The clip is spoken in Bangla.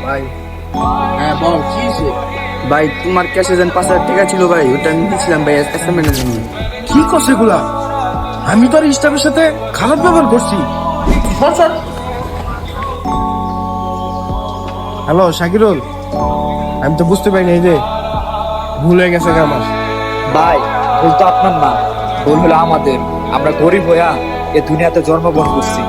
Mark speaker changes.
Speaker 1: ভাই হ্যাঁ বল কি হয়েছে? ভাই তোমার ক্যাশে যেন 5,000 টাকা ছিল ভাই, ওটা আমি দিয়েছিলাম ভাই অ্যাসাইনমেন্টের জন্য।
Speaker 2: কি করছে এগুলা? আমি তো আর স্টাফের সাথে খারাপ ব্যবহার করছি। হ্যালো শাকিরুল, আমি তো বুঝতে পারিনি এই যে ভুল হয়ে গেছে আমার।
Speaker 3: ভাই ভুল তো আপনার না, ভুল হলো আমাদের। আমরা গরিব হইয়া এ দুনিয়াতে জন্মগ্রহণ করছি।